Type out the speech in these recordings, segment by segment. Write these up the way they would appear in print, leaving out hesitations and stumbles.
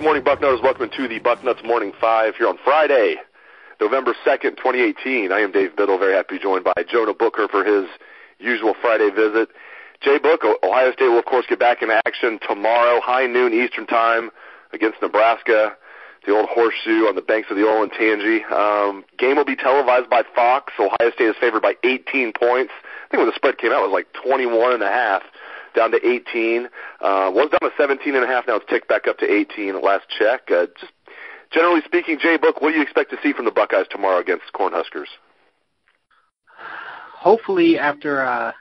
morning, Bucknutters. Welcome to the Bucknuts Morning 5 here on Friday, November 2nd, 2018. I am Dave Biddle, very happy to be joined by Jonah Booker for his usual Friday visit. JBook, Ohio State will, of course, get back in action tomorrow, high noon Eastern time against Nebraska, the old horseshoe on the banks of the Olentangy. Game will be televised by Fox. Ohio State is favored by 18 points. I think when the spread came out, it was like 21.5. Down to 18. Was down to 17.5. Now it's ticked back up to 18 at last check. Just generally speaking, JBook, what do you expect to see from the Buckeyes tomorrow against Cornhuskers? Hopefully, after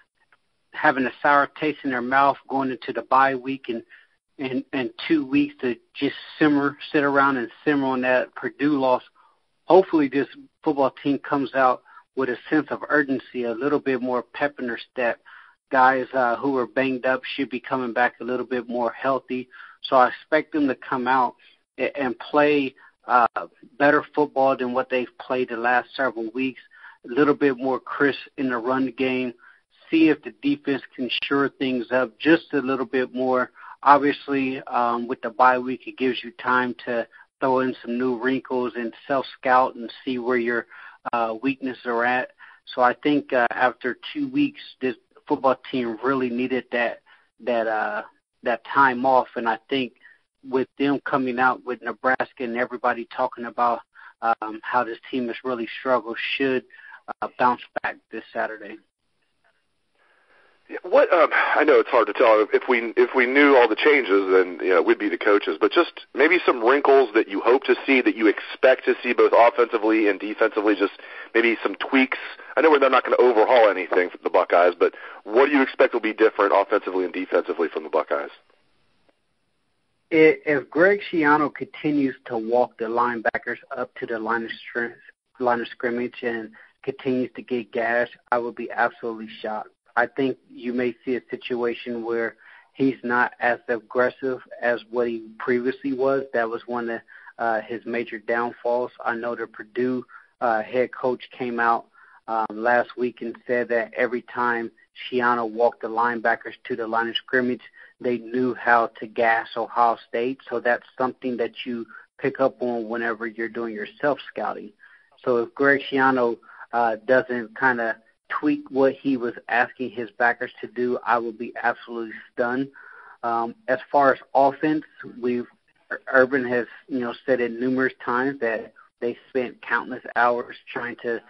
having a sour taste in their mouth going into the bye week and 2 weeks to just sit around and simmer on that Purdue loss, hopefully this football team comes out with a sense of urgency, a little bit more pep in their step. Guys who were banged up should be coming back a little bit more healthy. So I expect them to come out and play better football than what they've played the last several weeks, a little bit more crisp in the run game, see if the defense can shore things up just a little bit more. Obviously, with the bye week, it gives you time to throw in some new wrinkles and self-scout and see where your weaknesses are at. So I think after 2 weeks, this football team really needed that time off, and I think with them coming out with Nebraska and everybody talking about how this team has really struggled, should bounce back this Saturday. Yeah, what I know it's hard to tell if we knew all the changes, then it would be the coaches, but just maybe some wrinkles that you hope to see, that you expect to see both offensively and defensively, just maybe some tweaks. I know they're not going to overhaul anything for the Buckeyes, but what do you expect will be different offensively and defensively from the Buckeyes? If Greg Schiano continues to walk the linebackers up to the line of scrimmage and continues to get gashed, I would be absolutely shocked. I think you may see a situation where he's not as aggressive as what he previously was. That was one of his major downfalls. I know the Purdue head coach came out last week and said that every time Schiano walked the linebackers to the line of scrimmage, they knew how to gas Ohio State. So that's something that you pick up on whenever you're doing your self-scouting. So if Greg Schiano doesn't kind of tweak what he was asking his backers to do, I would be absolutely stunned. As far as offense, Urban has said it numerous times that they spent countless hours trying to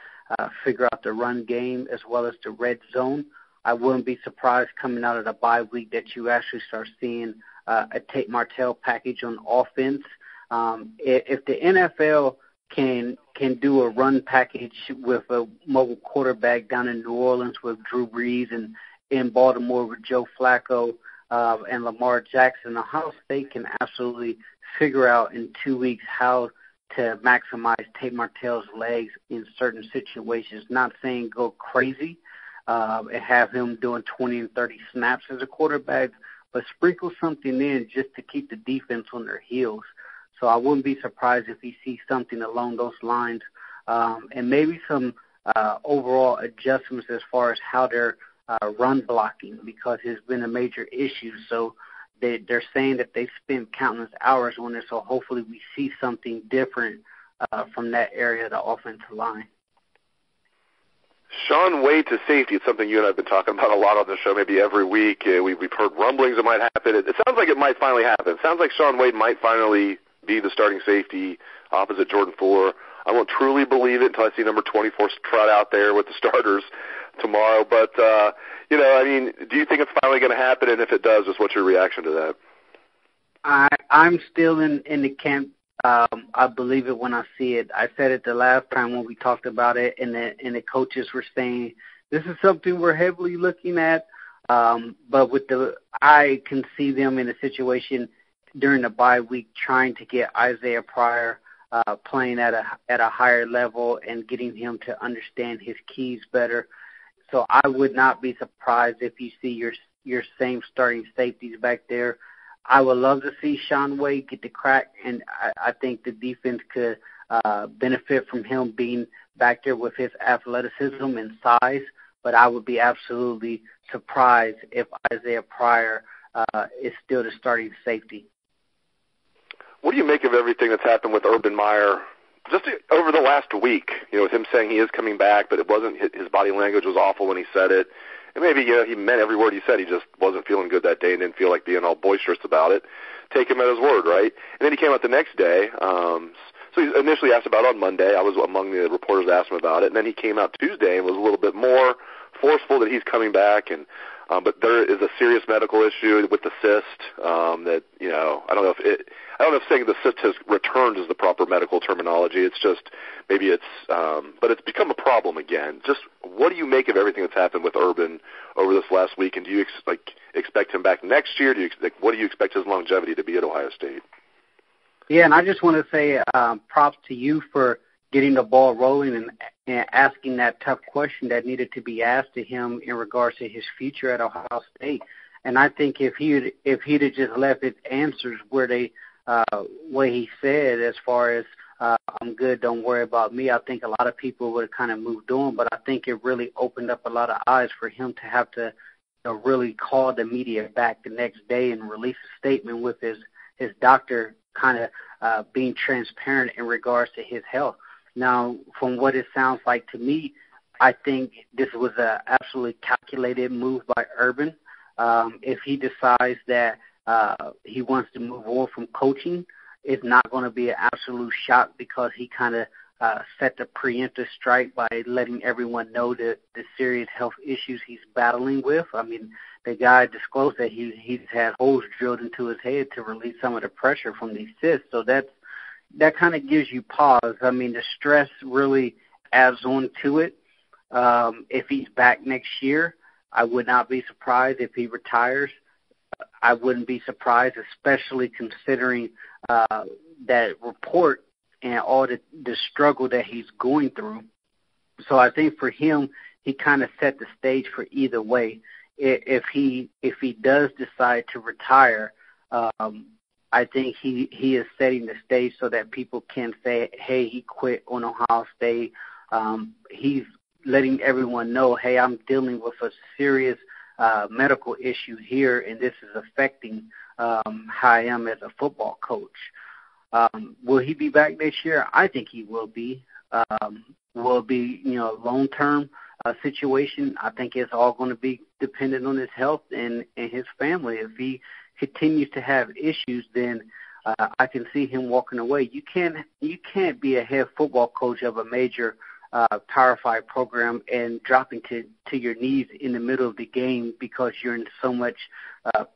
figure out the run game as well as the red zone. I wouldn't be surprised coming out of the bye week that you actually start seeing a Tate Martell package on offense. If the NFL can do a run package with a mobile quarterback down in New Orleans with Drew Brees and in Baltimore with Joe Flacco and Lamar Jackson, Ohio State can absolutely figure out in 2 weeks how to maximize Tate Martell's legs in certain situations. Not saying go crazy and have him doing 20 and 30 snaps as a quarterback, but sprinkle something in just to keep the defense on their heels. So I wouldn't be surprised if we see something along those lines, and maybe some overall adjustments as far as how they're run blocking, because it's been a major issue. So they're saying that they spent countless hours on it, so hopefully we see something different from that area of the offensive line. Shaun Wade to safety, it's something you and I have been talking about a lot on the show, maybe every week. We've heard rumblings it might happen. It sounds like it might finally happen. It sounds like Shaun Wade might finally be the starting safety opposite Jordan Fuller. I won't truly believe it until I see number 24 trot out there with the starters tomorrow. But, do you think it's finally going to happen? And if it does, just what's your reaction to that? I'm still in the camp. I believe it when I see it. I said it the last time when we talked about it, and the coaches were saying, this is something we're heavily looking at. But I can see them in a situation during the bye week trying to get Isaiah Pryor playing at a higher level and getting him to understand his keys better. So I would not be surprised if you see your same starting safeties back there. I would love to see Shaun Wade get the crack, and I think the defense could benefit from him being back there with his athleticism and size, but I would be absolutely surprised if Isaiah Pryor is still the starting safety. what do you make of everything that's happened with Urban Meyer just over the last week? With him saying he is coming back, but it wasn't, his body language was awful when he said it. And maybe, he meant every word he said. He just wasn't feeling good that day and didn't feel like being all boisterous about it. Take him at his word, right? And then he came out the next day. So he initially asked about it on Monday. I was among the reporters that asked him about it. And then he came out Tuesday and was a little bit more forceful that he's coming back. And but there is a serious medical issue with the cyst that, I don't know if saying the cyst has returned is the proper medical terminology. It's just maybe but it's become a problem again. Just what do you make of everything that's happened with Urban over this last week? And do you expect him back next year? What do you expect his longevity to be at Ohio State? Yeah, and I just want to say props to you for getting the ball rolling and asking that tough question that needed to be asked to him in regards to his future at Ohio State. And I think if he'd have just left his answers where what he said, as far as I'm good, don't worry about me, I think a lot of people would have kind of moved on. But I think it really opened up a lot of eyes for him to have to really call the media back the next day and release a statement with his doctor kind of being transparent in regards to his health. Now, from what it sounds like to me, I think this was an absolutely calculated move by Urban. If he decides that he wants to move on from coaching, it's not going to be an absolute shock, because he kind of set the preemptive strike by letting everyone know the serious health issues he's battling with. I mean, the guy disclosed that he's had holes drilled into his head to release some of the pressure from these cysts. So that kind of gives you pause. I mean, the stress really adds on to it. If he's back next year, I would not be surprised if he retires. I wouldn't be surprised, especially considering that report and all the struggle that he's going through. So I think for him, he kind of set the stage for either way. If he does decide to retire, I think he is setting the stage so that people can say, hey, he quit on Ohio State. He's letting everyone know, hey, I'm dealing with a serious medical issue here, and this is affecting how I am as a football coach. Will he be back next year? I think he will be. Will it be, long-term situation? I think it's all going to be dependent on his health and his family. If he continues to have issues, then I can see him walking away. You can't be a head football coach of a major Power 5 program and dropping to your knees in the middle of the game because you're in so much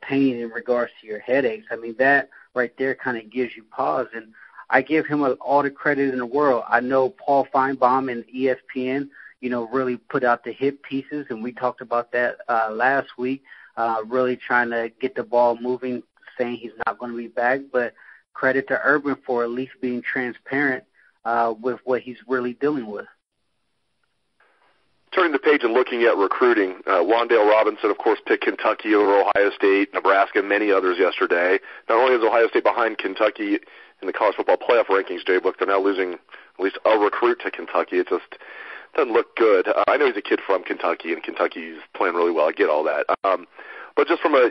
pain in regards to your headaches. I mean, that right there kind of gives you pause, and I give him all the credit in the world. I know Paul Feinbaum and ESPN, really put out the hit pieces, and we talked about that last week, really trying to get the ball moving, saying he's not going to be back. But credit to Urban for at least being transparent with what he's really dealing with. Turning the page and looking at recruiting, Wandale Robinson, of course, picked Kentucky over Ohio State, Nebraska, and many others yesterday. Not only is Ohio State behind Kentucky in the college football playoff rankings, JBook, they're now losing at least a recruit to Kentucky. It just doesn't look good. I know he's a kid from Kentucky, and Kentucky's playing really well. I get all that. But just from an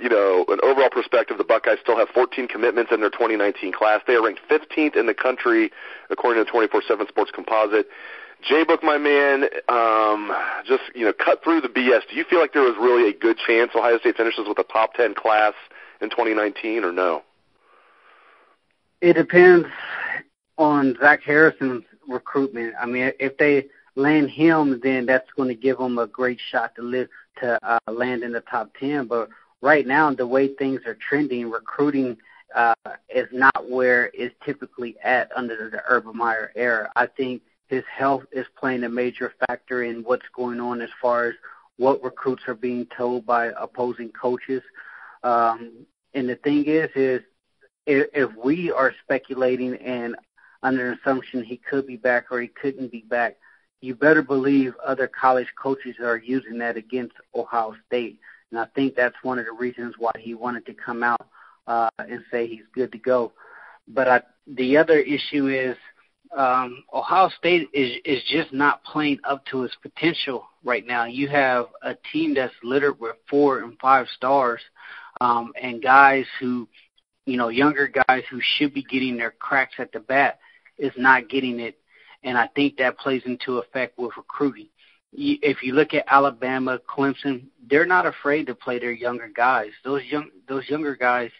overall perspective, the Buckeyes still have 14 commitments in their 2019 class. They are ranked 15th in the country, according to 24/7 Sports Composite. JBook, my man, just cut through the BS. Do you feel like there was really a good chance Ohio State finishes with a top 10 class in 2019, or no? It depends on Zach Harrison's recruitment. I mean, if they land him, then that's going to give them a great shot to land in the top 10. But right now, the way things are trending, recruiting is not where it's typically at under the Urban Meyer era. I think his health is playing a major factor in what's going on as far as what recruits are being told by opposing coaches. And the thing is if we are speculating and under an assumption he could be back or he couldn't be back, you better believe other college coaches are using that against Ohio State. And I think that's one of the reasons why he wanted to come out and say he's good to go. But the other issue is Ohio State is just not playing up to its potential right now. You have a team that's littered with 4 and 5 stars and guys who, younger guys who should be getting their cracks at the bat is not getting it, and I think that plays into effect with recruiting. If you look at Alabama, Clemson, they're not afraid to play their younger guys. Those younger guys,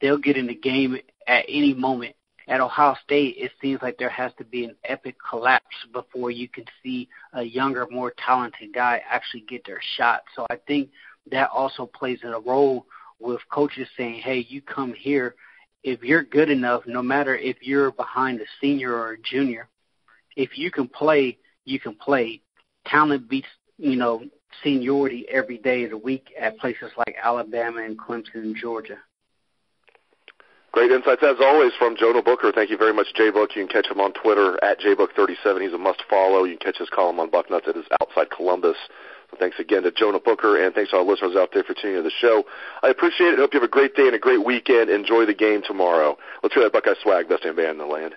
they'll get in the game at any moment. At Ohio State, it seems like there has to be an epic collapse before you can see a younger, more talented guy actually get their shot. So I think that also plays in a role with coaches saying, hey, you come here. If you're good enough, no matter if you're behind a senior or a junior, if you can play, you can play. Talent beats, seniority every day of the week at places like Alabama and Clemson and Georgia. Great insights, as always, from Jonah Booker. Thank you very much, JBook. You can catch him on Twitter at JBook37. He's a must-follow. You can catch his column on Bucknuts. It is Outside Columbus. So thanks again to Jonah Booker, and thanks to our listeners out there for tuning in to the show. I appreciate it. Hope you have a great day and a great weekend. Enjoy the game tomorrow. Let's hear that Buckeye swag, best damn band in the land.